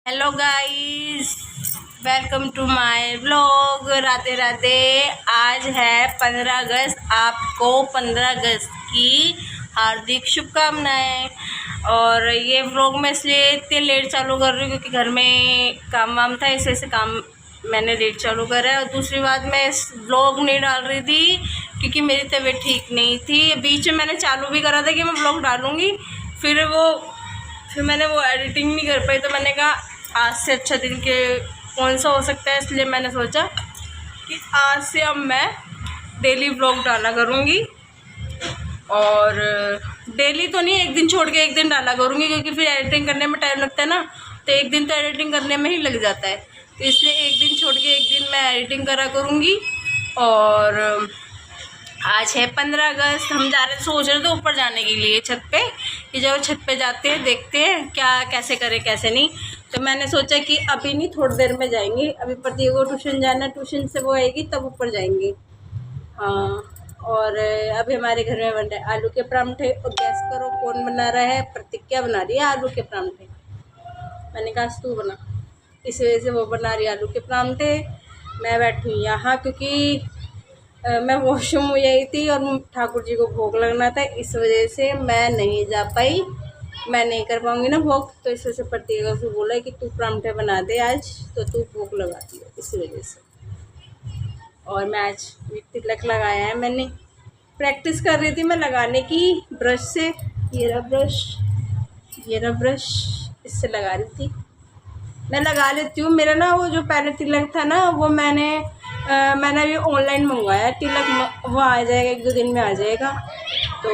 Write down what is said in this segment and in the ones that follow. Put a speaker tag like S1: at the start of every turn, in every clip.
S1: Hello guys, welcome to my vlog. Radhe Radhe. आज है 15 अगस्त। आपको 15 अगस्त की हार्दिक शुभकामनाएं। और ये व्लॉग मैं इसलिए इतने लेट चालू कर रही हूँ क्योंकि घर में काम वाम था, इस वजह से काम मैंने लेट चालू करा है। और दूसरी बात, मैं इस व्लॉग नहीं डाल रही थी क्योंकि मेरी तबीयत ठीक नहीं थी। बीच में मैंने चालू भी करा था कि मैं व्लॉग डालूँगी, फिर मैंने वो एडिटिंग नहीं कर पाई। तो मैंने कहा आज से अच्छा दिन के कौन सा हो सकता है, इसलिए मैंने सोचा कि आज से अब मैं डेली व्लॉग डाला करूँगी। और डेली तो नहीं, एक दिन छोड़ के एक दिन डाला करूँगी क्योंकि फिर एडिटिंग करने में टाइम लगता है ना, तो एक दिन तो एडिटिंग करने में ही लग जाता है। तो इसलिए एक दिन छोड़ के एक दिन मैं एडिटिंग करा करूँगी। और आज है 15 अगस्त। हम जा रहे थे, सोच रहे थे ऊपर जाने के लिए छत पे, कि जब छत पे जाते हैं देखते हैं क्या कैसे करें कैसे नहीं। तो मैंने सोचा कि अभी नहीं, थोड़ी देर में जाएंगे। अभी प्रतीक को ट्यूशन जाना, ट्यूशन से वो आएगी तब ऊपर जाएंगे। हाँ, और अभी हमारे घर में बन रहा है आलू के परांठे। और गैस करो कौन बना रहा है? प्रतिज्ञा बना रही है आलू के परांठे। मैंने कहा तू बना, इस वजह से वो बना रही है आलू के परांठे। मैं बैठी यहाँ क्योंकि मैं वॉशरूम में आई थी और ठाकुर जी को भोग लगना था, इस वजह से मैं नहीं जा पाई। मैं नहीं कर पाऊँगी ना भोग, तो इस वजह से प्रतिज्ञा से बोला कि तू परांठे बना दे आज, तो तू भोग लगाती है, इस वजह से। और मैं आज तिलक लगाया है, मैंने प्रैक्टिस कर रही थी मैं लगाने की ब्रश से। ये रहा ब्रश, ये रहा ब्रश, इससे लगा रही थी। मैं लगा लेती हूँ। मेरा ना वो जो पहले तिलक था ना, वो मैंने अभी ऑनलाइन मंगवाया तिलक। वो आ जाएगा, 1-2 दिन में आ जाएगा, तो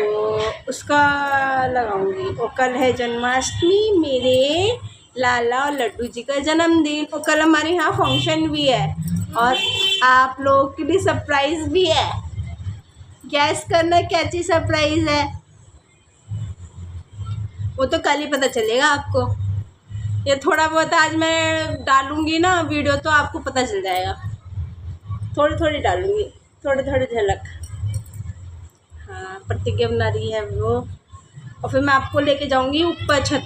S1: उसका लगाऊंगी। और कल है जन्माष्टमी, मेरे लाला और लड्डू जी का जन्मदिन। और कल हमारे यहाँ फंक्शन भी है और आप लोगों के लिए सरप्राइज़ भी है। गैस करना क्या चीज़ सरप्राइज़ है, वो तो कल ही पता चलेगा आपको। ये थोड़ा बहुत आज मैं डालूंगी ना वीडियो, तो आपको पता चल जाएगा। थोड़ी थोड़ी डालूंगी, थोड़ी थोड़ी झलक। हाँ, प्रतिज्ञा बना रही है वो। और फिर मैं आपको लेके जाऊंगी ऊपर छत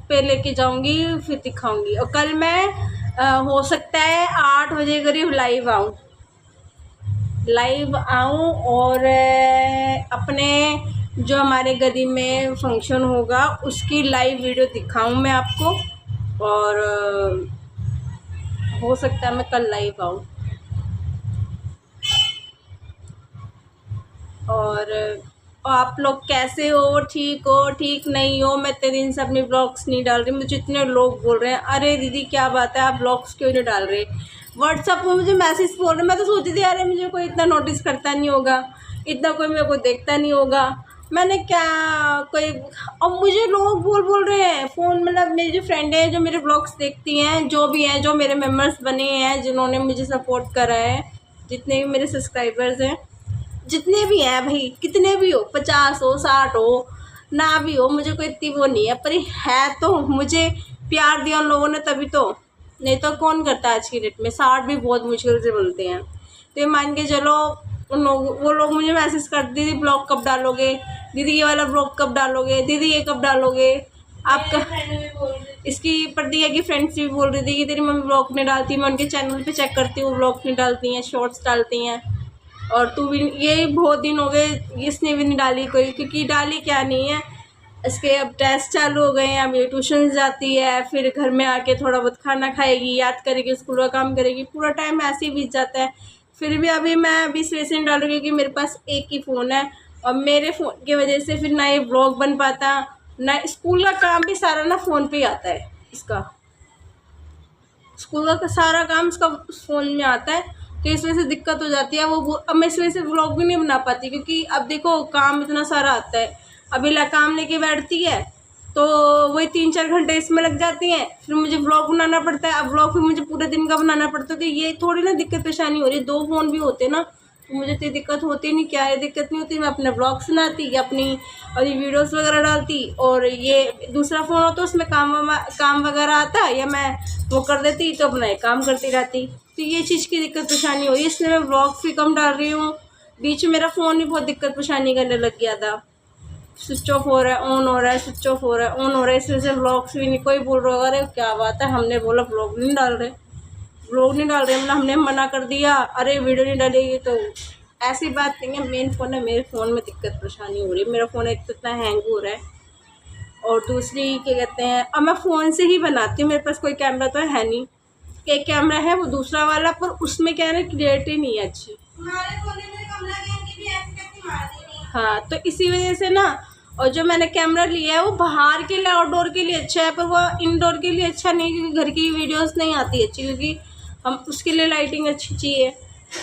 S1: पे लेके जाऊंगी, फिर दिखाऊंगी। और कल मैं हो सकता है 8 बजे करीब लाइव आऊँ और अपने जो हमारे गली में फंक्शन होगा उसकी लाइव वीडियो दिखाऊं मैं आपको। और हो सकता है मैं कल लाइव आऊँ। और आप लोग कैसे हो? ठीक हो? ठीक नहीं हो? मैं इतने दिन से अपने ब्लॉग्स नहीं डाल रही। मुझे इतने लोग बोल रहे हैं, अरे दीदी क्या बात है, आप ब्लॉग्स क्यों नहीं डाल रहे? व्हाट्सअप में मुझे मैसेज बोल रहे। मैं तो सोचती थी अरे मुझे कोई इतना नोटिस करता नहीं होगा, इतना कोई मेरे को देखता नहीं होगा, मैंने क्या कोई। अब मुझे लोग बोल रहे हैं फ़ोन, मतलब मेरी जो फ्रेंड है जो मेरे ब्लॉग्स देखती हैं, जो भी हैं, जो मेरे मेम्बर्स बने हैं, जिन्होंने मुझे सपोर्ट करा है, जितने भी मेरे सब्सक्राइबर्स हैं, जितने भी हैं भाई, कितने भी हो, 50 हो 60 हो ना भी हो, मुझे कोई इतनी वो नहीं है, पर है तो मुझे प्यार दिया उन लोगों ने तभी तो, नहीं तो कौन करता है आज की डेट में। 60 भी बहुत मुश्किल से बोलते हैं। तो ये मान के चलो, वो लोग मुझे मैसेज करते, दीदी ब्लॉग कब डालोगे, दीदी ये वाला ब्लॉग कब डालोगे, दीदी ये कब डालोगे आपका। इसकी प्रतिज्ञा की फ्रेंड्स भी बोल रही थी कि तेरी मम्मी ब्लॉग नहीं डालती। मैं उनके चैनल पे चेक करती हूँ, ब्लॉग नहीं डालती हैं, शॉर्ट्स डालती हैं। और तू भी, ये बहुत दिन हो गए इसने भी नहीं डाली कोई, क्योंकि डाली क्या नहीं है। इसके अब टेस्ट चालू हो गए हैं, अब ये ट्यूशन जाती है, फिर घर में आके थोड़ा बहुत खाना खाएगी, याद करेगी, स्कूल का काम करेगी, पूरा टाइम ऐसे ही बीत जाता है। फिर भी मैं इस वजह से नहीं डालूँगी क्योंकि मेरे पास एक ही फ़ोन है, और मेरे फ़ोन की वजह से फिर ना ये ब्लॉग बन पाता, ना स्कूल का काम भी सारा ना फ़ोन पे ही आता है। इसका स्कूल का सारा काम इसका फ़ोन में आता है, तो इस वजह से दिक्कत हो जाती है। वो अब मैं इस वजह से व्लॉग भी नहीं बना पाती क्योंकि अब देखो काम इतना सारा आता है। अभी काम लेके बैठती है तो वही 3-4 घंटे इसमें लग जाती हैं, फिर मुझे व्लॉग बनाना पड़ता है। अब व्लॉग फिर मुझे पूरे दिन का बनाना पड़ता है, तो ये थोड़ी ना दिक्कत परेशानी हो रही है। 2 फ़ोन भी होते ना तो मुझे तो दिक्कत होती नहीं। क्या है, दिक्कत नहीं होती। मैं अपने ब्लॉग्स बनाती या अपनी वीडियोस वगैरह डालती, और ये दूसरा फ़ोन होता उसमें काम वगैरह आता, या मैं वो कर देती तो अपना काम करती रहती। तो ये चीज़ की दिक्कत परेशानी हो रही है, इसलिए मैं व्लॉग्स भी कम डाल रही हूँ। बीच में मेरा फ़ोन भी बहुत दिक्कत परेशानी करने लग गया था। स्विच ऑफ हो रहा है, ऑन हो रहा है, स्विच ऑफ हो रहा है, ऑन हो रहा है। इस वजह से व्लॉग्स भी नहीं, कोई बोल रहा होगा अरे क्या बात है, हमने बोला व्लॉग नहीं डाल रहे, व्लॉग नहीं डाल रहे, मतलब हमने मना कर दिया, अरे वीडियो नहीं डालेगी। तो ऐसी बात नहीं है, मेन फ़ोन है, मेरे फ़ोन में दिक्कत परेशानी हो रही है। मेरा फ़ोन एक तो इतना हैंग हो रहा है, और दूसरी क्या कहते हैं, अब मैं फ़ोन से ही बनाती हूँ, मेरे पास कोई कैमरा तो है नहीं। एक कैमरा है वो दूसरा वाला, पर उसमें क्या है ना, क्लियरिटी नहीं है अच्छी। हाँ, तो इसी वजह से ना, और जो मैंने कैमरा लिया है वो बाहर के लिए, आउटडोर के लिए अच्छा है, पर वो इंडोर के लिए अच्छा नहीं, क्योंकि घर की वीडियोस नहीं आती अच्छी, क्योंकि हम उसके लिए लाइटिंग अच्छी चाहिए।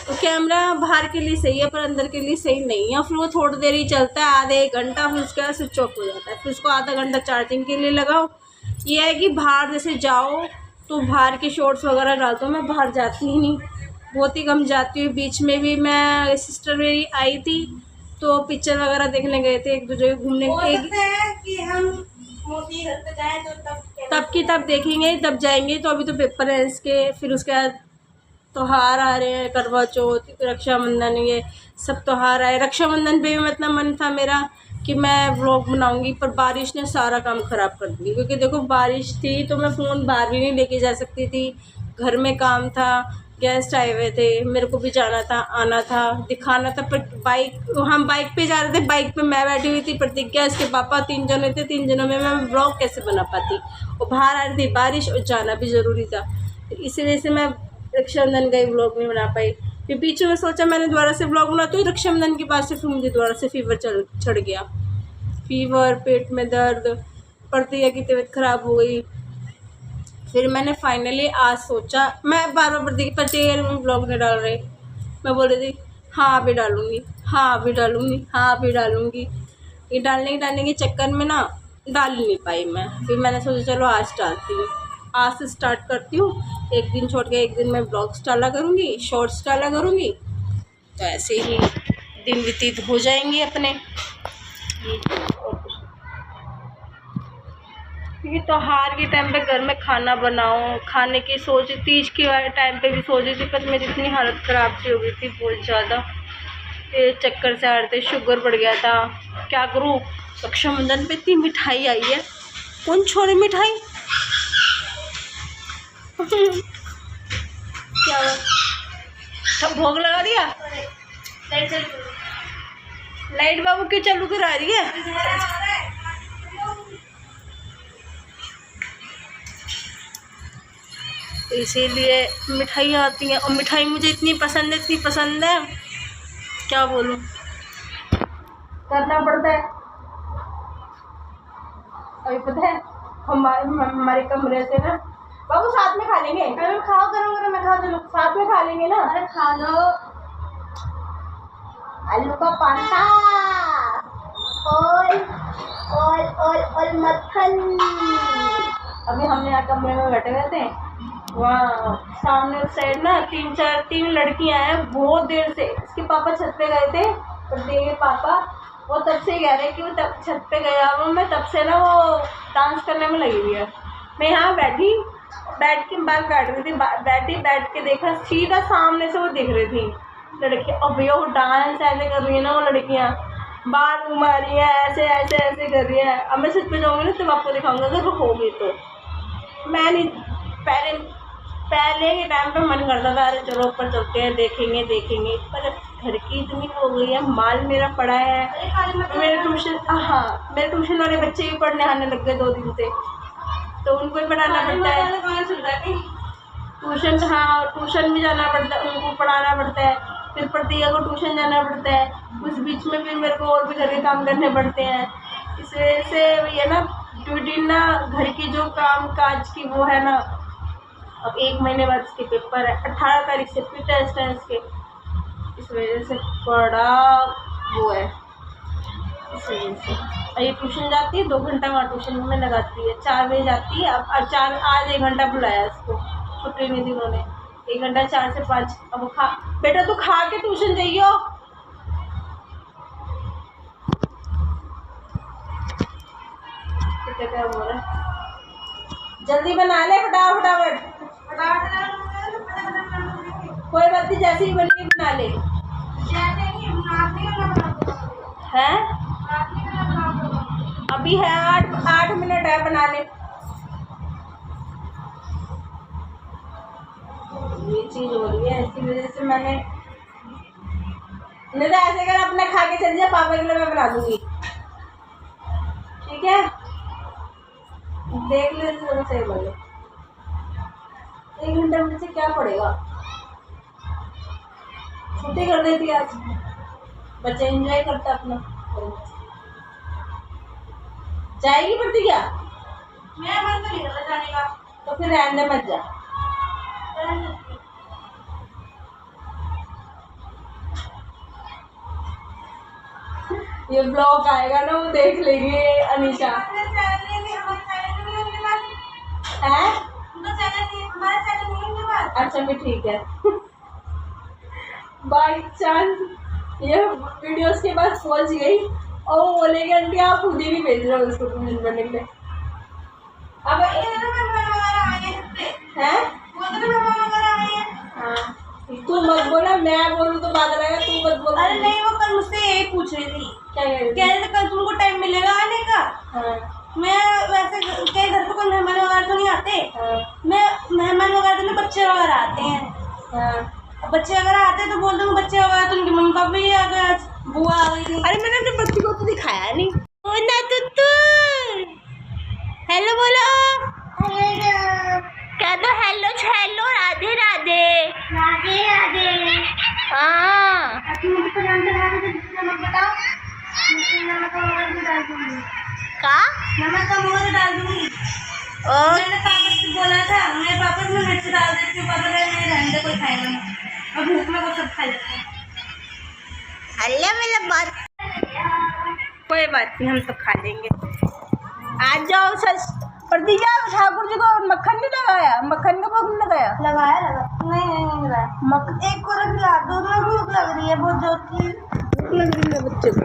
S1: तो कैमरा बाहर के लिए सही है, पर अंदर के लिए सही नहीं है। फिर वो थोड़ी देर ही चलता है, आधे एक घंटा, फिर उसके बाद स्विच ऑफ हो जाता है। फिर उसको आधा घंटा चार्जिंग के लिए लगाओ। ये है कि बाहर जैसे जाओ तो बाहर के शॉर्ट्स वगैरह डालता हूँ, मैं बाहर जाती ही नहीं, बहुत ही कम जाती हूँ। बीच में भी मैं, सिस्टर मेरी आई थी तो पिक्चर वगैरह देखने गए थे, एक दूसरे घूमने कि हम मोदी घर पे जाएं तो तब देखेंगे, तब जाएंगे। तो अभी तो पेपर है इसके, फिर उसके बाद त्योहार आ रहे हैं, करवा चौथ, रक्षाबंधन, ये सब त्योहार आए। रक्षाबंधन पे भी इतना मन था मेरा कि मैं व्लॉग बनाऊंगी, पर बारिश ने सारा काम ख़राब कर दिया। क्योंकि देखो बारिश थी तो मैं फ़ोन बाहर भी नहीं लेके जा सकती थी, घर में काम था, गेस्ट आए हुए थे, मेरे को भी जाना था, आना था, दिखाना था। पर हम बाइक पे जा रहे थे, बाइक पे मैं बैठी हुई थी, प्रतिज्ञा, इसके पापा, 3 जने थे, 3 जनों में मैं व्लॉग कैसे बना पाती। और बाहर आ रही थी बारिश, और जाना भी ज़रूरी था, इसी वजह से मैं रक्षाबंधन गई, व्लॉग नहीं बना पाई। फिर बीच में सोचा मैंने दोबारा से व्लॉग बनाती हूँ, रक्षाबंधन के बाद से फिर मुझे दोबारा से फीवर चढ़ गया, फीवर, पेट में दर्द, प्रतिज्ञा की तबीयत ख़राब हो गई। फिर मैंने फाइनली आज सोचा, मैं बार बार प्रतिज्ञा में ब्लॉग नहीं डाल रही, मैं बोल रही थी हाँ अभी डालूँगी, हाँ अभी डालूँगी, हाँ अभी डालूँगी। ये डालने के चक्कर में ना डाल ही नहीं पाई मैं। फिर मैंने सोचा चलो आज डालती हूँ, आज से स्टार्ट करती हूँ। एक दिन छोड़ के एक दिन मैं ब्लॉग्स डाला करूँगी, शॉर्ट्स डाला करूँगी, तो ऐसे ही दिन व्यतीत हो जाएंगे अपने। क्योंकि त्योहार के टाइम पे घर में खाना बनाओ, खाने की सोच, तीज के टाइम पे भी सोच रही थी, पर मेरी इतनी हालत ख़राब सी हो गई थी बहुत ज़्यादा, ये चक्कर से आ रहे थे, शुगर बढ़ गया था, क्या करूँ। रक्षाबंधन पे इतनी मिठाई आई है, कौन छोड़े मिठाई क्या सब भोग लगा दिया। लाइट बाबू क्यों चालू करा रही है। इसीलिए मिठाई आती हैं, और मिठाई मुझे इतनी पसंद है, क्या बोलूँ, करना पड़ता है। अभी पता है हमारे कमरे से ना, बाबू साथ में खा लेंगे, अरे खाओ, गरम मैं खा, चलो साथ में खा लेंगे ना। अरे खा लो, आलू का पराठा और मक्खन। अभी हमने यहाँ कमरे में बैठे हुए थे, वहाँ सामने उस साइड ना तीन लड़कियां हैं, बहुत देर से। इसके पापा छत पे गए थे, और देखे पापा वो तब से कह रहे कि वो तब छत पे गया हूँ मैं, तब से ना वो डांस करने में लगी हुई है। मैं यहाँ बैठ के देखा, सीधा सामने से वो दिख रही थी लड़की। और भैया वो डांस ऐसे कर रही है ना, वो लड़कियाँ बाल घुमा रही है, ऐसे कर रही है। अब मैं छत पे जाऊँगी ना तो आपको दिखाऊंगा, अगर वो होगी तो। मैं नहीं, पहले के टाइम पे मन करता था अरे चलो ऊपर चलते हैं, देखेंगे, पर घर की इतनी हो गई है, माल मेरा पड़ा है। मेरे ट्यूशन वाले बच्चे भी पढ़ने आने लग गए 2 दिन से, तो उनको भी पढ़ाना पड़ता है ट्यूशन। हाँ, ट्यूशन भी जाना पड़ता है, उनको पढ़ाना पड़ता है, फिर प्रतिज्ञा को ट्यूशन जाना पड़ता है, उस बीच में फिर मेरे को और भी घर के काम करने पड़ते हैं। इस वजह से ये ना ड्यूटी ना, घर की जो काम काज की वो है ना। अब 1 महीने बाद इसके पेपर है, 18 तारीख से फिर टेस्ट है इसके, इस वजह से बड़ा वो है। इस वजह से ये ट्यूशन जाती है, 2 घंटा वहाँ ट्यूशन में लगाती है, 4 बजे जाती है। अब आज 1 घंटा बुलाया इसको, छुट्टी नहीं दी उन्होंने, 1 घंटा 4 से 5। अब बेटा तू खा के ट्यूशन जाइयो। क्या बोल रहा है, जल्दी बना ले फटाफट। कोई बात नहीं, जैसे ही बनेगी बना ले। है अभी है 8 मिनट है बनाने। ये चीज हो रही है, इसी वजह से मैंने, नहीं तो ऐसे कर अपना खा के चल जा, पापा के लिए मैं बना दूंगी, ठीक है? देख ले तो सही बोले। 1 घंटा मुझसे क्या पड़ेगा, छुट्टी कर देती आज, बच्चे एंजॉय करता अपना। जाएगी पड़ती क्या? मैं मन तो नहीं करता जाने का, तो फिर रहने मत जा। ये ब्लॉग आएगा ना, वो देख लेगी अनीशा। है? अच्छा फिर ठीक है। बाई चांस ये वीडियो उसके पास पहुंच गई और वो बोलेगी आंटी आप खुद ही नहीं भेज रहे हो उसको ट्यूशन पढ़ने के लिए। अब हाँ तू मत बोला, मैं बोलूँ तो बात रहेगा, तू मत बोल। अरे नहीं, वो कल मुझसे यही पूछ रही थी, क्या कह रहे थे? कल तुमको टाइम मिलेगा आने का? हाँ। मैं वैसे कई घर पे कोई मेहमान वगैरह तो नहीं आते। हाँ। मैं मेहमान वगैरह तो बच्चे वगैरह आते हैं। हाँ। बच्चे वगैरह आते हैं तो बोल दूँगी बच्चे वगैरह तो उनके मम्मी पापा भी आ गए, बुआ आ गई थी। अरे मैंने अपने बच्ची को तो दिखाया नहीं। ओ ना तुत्तू, हेलो बोलो, क्या तो हेलो हेलो, राधे राधे, राधे राधे। हाँ नमक बताओ, नमक का मगर डाल दूंगी। का नमक का मगर डाल दूंगी। मैंने पापा से बोला था, मेरे पापा से मिर्च डाल देती हूँ, पापा नहीं रहने कोई खाएगा नहीं, और भूख में वो सब खा लेते हैं। अल्लाह मेरा बात, कोई बात नहीं, हम तो खा लेंगे। आ जाओ सच प्रतीजा, ठाकुर जी को मक्खन नहीं लगाया, मक्खन का भोग नहीं लगाया? लगाया नहीं लगाया। एक को रख ला, दो में भूख लग रही है, बहुत जोर की भूख लग रही है बच्चे को।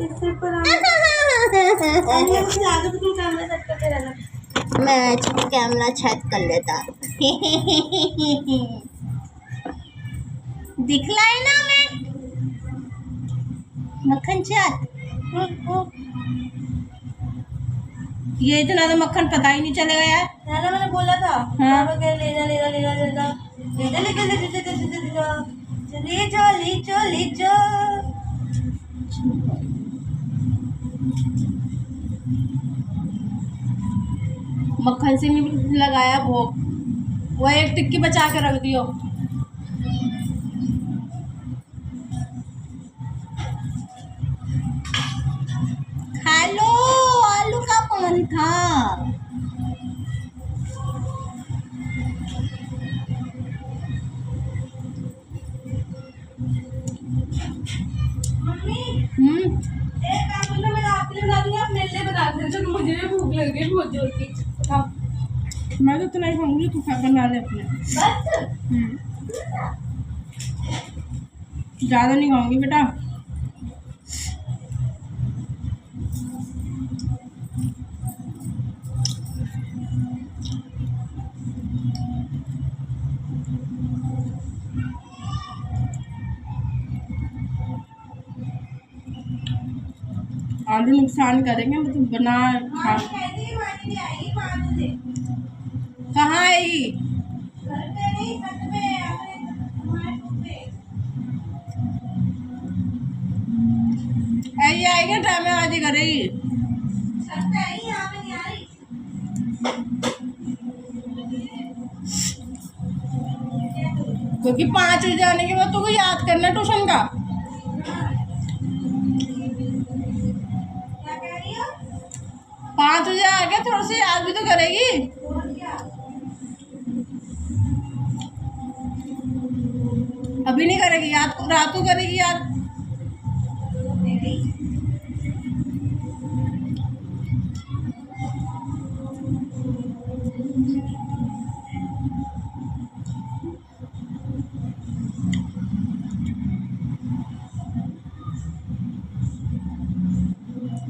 S1: इससे पर मैं कैमरा छत कर लेता। दिखलाई ना मैं मक्खन छत, ये इतना तो मक्खन पता ही नहीं चलेगा यार। है ना, मैंने बोला था। हाँ। ले जा ले जा ले जा ले जा ले जा ले जा ले जा। मक्खन से भी लगाया भोग, वो एक टिक्की बचा के रख दियो। खा लो, आलू का परांठा। एक काम करना, मैं आपके लिए बना दूंगी, आप मेरे लिए बना देना, तो मुझे भी भूख लग गई बहुत जोर की। मैं तो इतना ही खाऊंगी, तू खा बना ले अपने बस। ज़्यादा नहीं खाऊंगी बेटा। आलू नुकसान करेंगे, मतलब बना खा। कहाँ आएगी? ऐसी आएगी ड्रामे बाजी करेगी। क्योंकि 5 बजे आने के बाद तुमको याद करना ट्यूशन का। 5 बजे आके थोड़ा सा याद भी तो करेगी। अभी नहीं करेगी याद, रात को करेगी याद।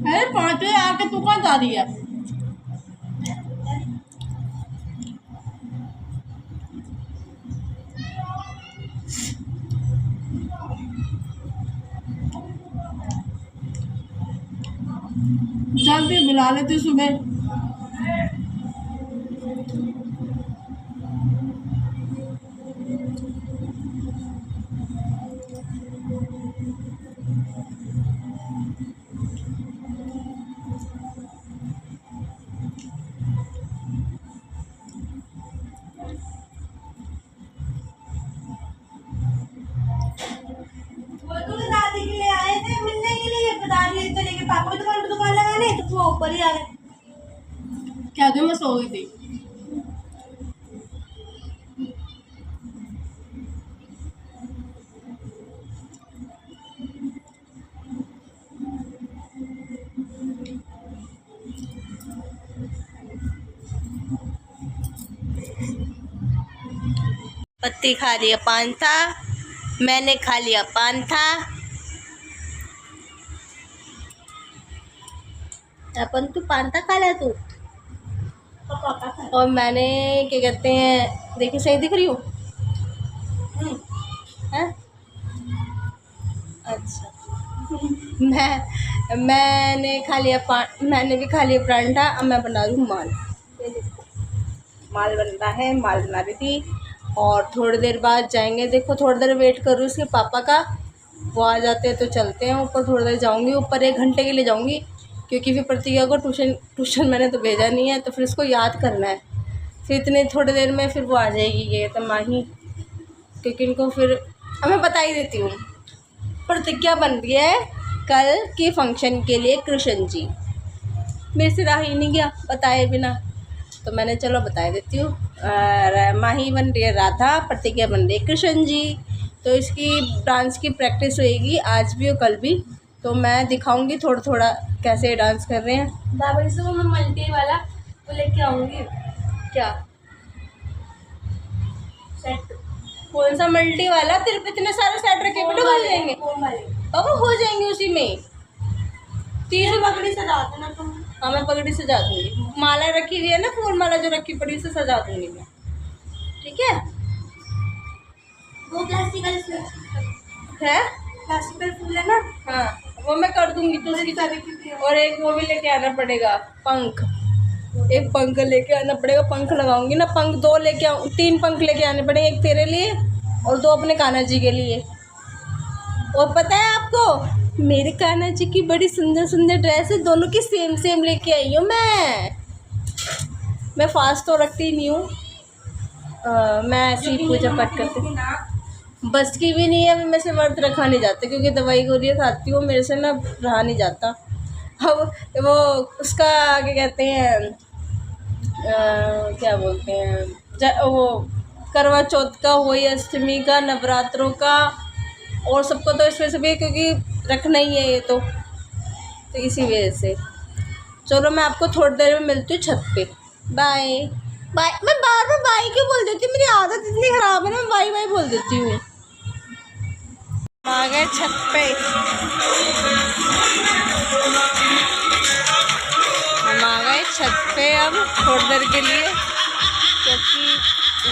S1: अरे 5 बजे आके तू कहाँ जा रही है? खिला लेते सुबह। दादी के लिए आए थे मिलने के लिए, दादी चले गए पापा की दुकान पे, दुकान लगाने, तो वो ऊपर ही आ गए। क्या दूं, मैं सो गई थी। पत्ती खा लिया पान था, मैंने खा लिया पान था। अपन तू पान था खा लिया तू, और मैंने क्या कहते हैं, देखिए सही दिख रही हूँ। अच्छा मैंने खा लिया पान, मैंने भी खा लिया परांठा। अब मैं बना रही हूँ माल। माल बन रहा है, माल बना रही थी, और थोड़ी देर बाद जाएंगे। देखो थोड़ी देर वेट करूँ उसके पापा का, वो आ जाते हैं तो चलते हैं ऊपर। थोड़ी देर जाऊँगी ऊपर, 1 घंटे के लिए जाऊँगी, क्योंकि फिर प्रतिज्ञा को ट्यूशन मैंने तो भेजा नहीं है, तो फिर उसको याद करना है। फिर इतने थोड़ी देर में फिर वो आ जाएगी, ये तो माही, क्योंकि इनको फिर अब मैं बता ही देती हूँ। प्रतिज्ञा बन रही है कल के फंक्शन के लिए कृष्ण जी, मेरे से रहा ही नहीं गया बताए बिना, तो मैंने चलो बता देती हूँ। माही बन रही है राधा, प्रतिज्ञा बन रही है कृष्ण जी। तो इसकी डांस की प्रैक्टिस होएगी आज भी और कल भी, तो मैं दिखाऊंगी थोड़ा थोड़ा कैसे डांस कर रहे हैं। बाबा जी से वो मैं मल्टी वाला वो लेके आऊँगी। क्या सेट? कौन सा मल्टी वाला? तेरे पे इतने सारे सेट रखे बेटा, हो जाएंगे बाबा, हो जाएंगे उसी में। 30 पगड़ी सजा देना तुम। हाँ मैं पगड़ी सजा दूँगी, माला रखी हुई है ना, फूल माला जो रखी पड़ी उसे सजा दूँगी मैं, ठीक है। वो प्लास्टिक है, प्लास्टिक फूल है ना, हाँ वो मैं कर दूँगी। तो उसकी और एक वो भी लेके आना पड़ेगा, पंख, एक पंख लेके आना पड़ेगा। पंख लगाऊंगी ना, पंख 2 लेके आऊँ, 3 पंख लेके आने पड़ेंगे, एक तेरे लिए और 2 अपने कान्हा जी के लिए। और पता है आपको, मेरे कान्हा जी की बड़ी सुंदर सुंदर ड्रेस है, दोनों की सेम सेम लेके आई हूँ मैं फास्ट तो रखती नहीं हूँ, मैं ऐसी पूजा पाठ करती, बस की भी नहीं है। मैं से व्रत रखा नहीं जाता, क्योंकि दवाई गोलियाँ खाती हूँ, मेरे से ना रहा नहीं जाता। अब वो उसका क्या कहते हैं, क्या बोलते हैं, वो करवा चौथ का, वही अष्टमी का, नवरात्रों का, और सबको तो इस वजह से भी, क्योंकि रखना ही है ये तो इसी वजह से। चलो मैं आपको थोड़ी देर में मिलती हूँ छत पे। Bye bye. मैं बार बार बाय क्यों बोल देती हूँ, मेरी आदत इतनी ख़राब है ना, मैं बाय बाय बोल देती हूँ। आ गए छत पे, हम आ गए छत पे अब थोड़ी देर के लिए, क्योंकि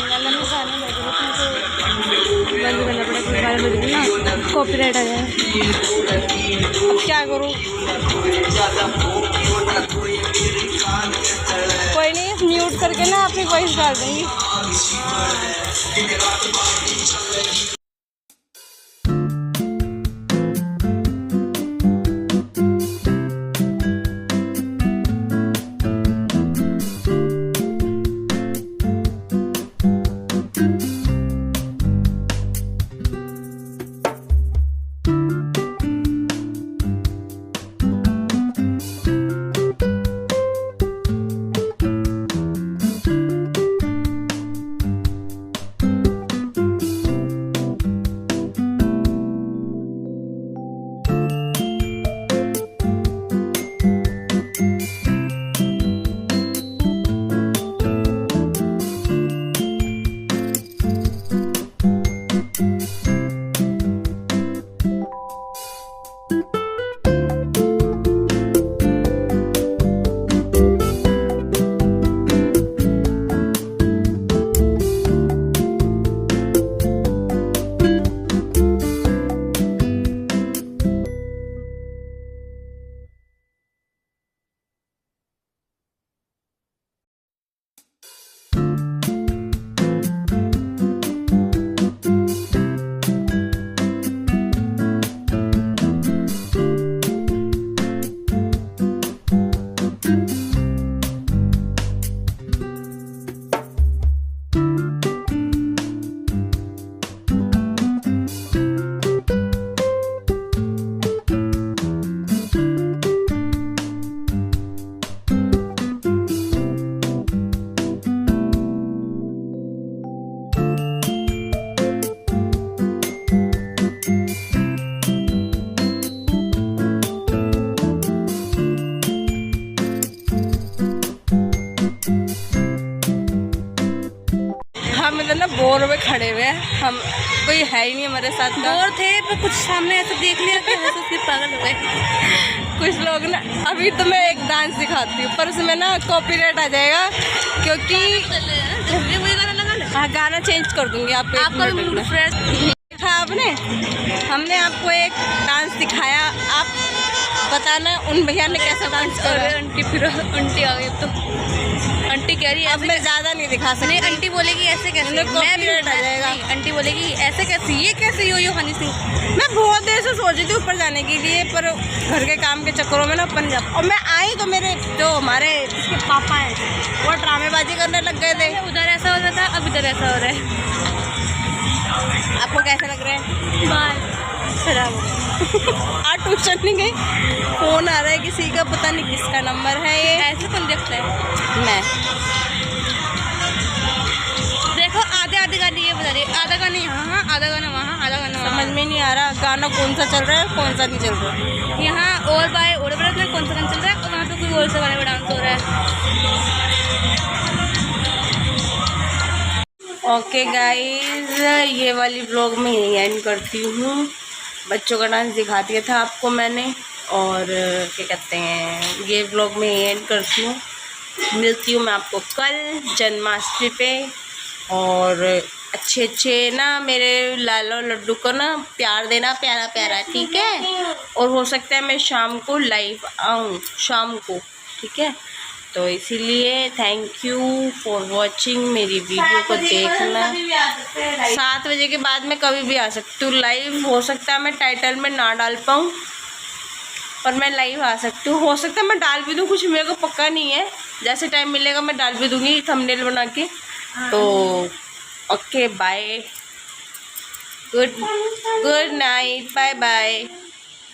S1: गाना में गाने लगे तो बंद करना पड़ेगा, गाने बज ना कॉपीराइट आ जाए। अब क्या करूँ, कोई नहीं, म्यूट करके ना अपनी वॉइस डाल दूँगी। फ्लोर में खड़े हुए हैं हम, कोई है ही नहीं हमारे साथ का।
S2: और थे पर कुछ सामने ऐसे देख लिया कि हंस के पागल हो गए
S1: कुछ लोग ना। अभी तो मैं एक डांस दिखाती हूँ पर उसमें ना कॉपीराइट आ जाएगा, क्योंकि
S2: वही गाना लगा ले।
S1: हाँ गाना चेंज कर दूंगी आपको।
S2: आपका भी मूड फ्रेश।
S1: देखा आपने, हमने आपको एक डांस दिखाया, आप बताना उन भैया ने कैसा डांस करा।
S2: आंटी फिर आंटी आ गई। तो आंटी कह रही है
S1: अब मैं ज़्यादा नहीं दिखा सकती।
S2: नहीं, आंटी बोलेगी ऐसे कैसे, मैं भी
S1: कॉपीराइट आ जाएगा।
S2: आंटी बोलेगी ऐसे कैसे, ये कैसे यो हनी सिंह।
S1: मैं बहुत देर से सोची थी ऊपर जाने के लिए, पर घर के काम के चक्करों में ना ऊपर जा। और मैं आई तो मेरे जो हमारे इसके पापा हैं वो ड्रामेबाजी करने लग गए थे।
S2: उधर ऐसा हो रहा था, अब इधर ऐसा हो रहा है।
S1: आपको कैसा लग रहा है?
S2: बाल खराब हो गया।
S1: आज ट्यूशन नहीं गई, फ़ोन आ रहा है किसी का, पता नहीं किसका नंबर है ये।
S2: ऐसे कौन देखता है?
S1: मैं
S2: देखो आधे आधे गाने ये बता रही है, आधा गाना यहाँ, आधा गाना वहाँ, आधा गाना वहाँ।
S1: समझ में नहीं आ रहा गाना कौन सा चल रहा है कौन सा नहीं चल रहा है।
S2: यहाँ और बाय और ब्रदर में कौन सा गाना चल रहा है और वहाँ पे कोई और सा गाने में डांस हो रहा है।
S1: ओके गाइस, ये वाली ब्लॉग में यही एंड करती हूँ। बच्चों का डांस दिखा दिया था आपको मैंने, और क्या कहते हैं, ये ब्लॉग में यही एंड करती हूँ। मिलती हूँ मैं आपको कल जन्माष्टमी पे। और अच्छे अच्छे ना मेरे लालो लड्डू को ना प्यार देना, प्यारा प्यारा, ठीक है। और हो सकता है मैं शाम को लाइव आऊँ, शाम को, ठीक है। तो इसीलिए थैंक यू फॉर वॉचिंग, मेरी वीडियो को देखना। 7 बजे के बाद मैं कभी भी आ सकती हूँ लाइव। हो सकता है मैं टाइटल में ना डाल पाऊँ, पर मैं लाइव आ सकती हूँ। हो सकता है मैं डाल भी दूँ, कुछ मेरे को पक्का नहीं है। जैसे टाइम मिलेगा मैं डाल भी दूँगी थंबनेल बना के। तो okay bye, good night, bye bye.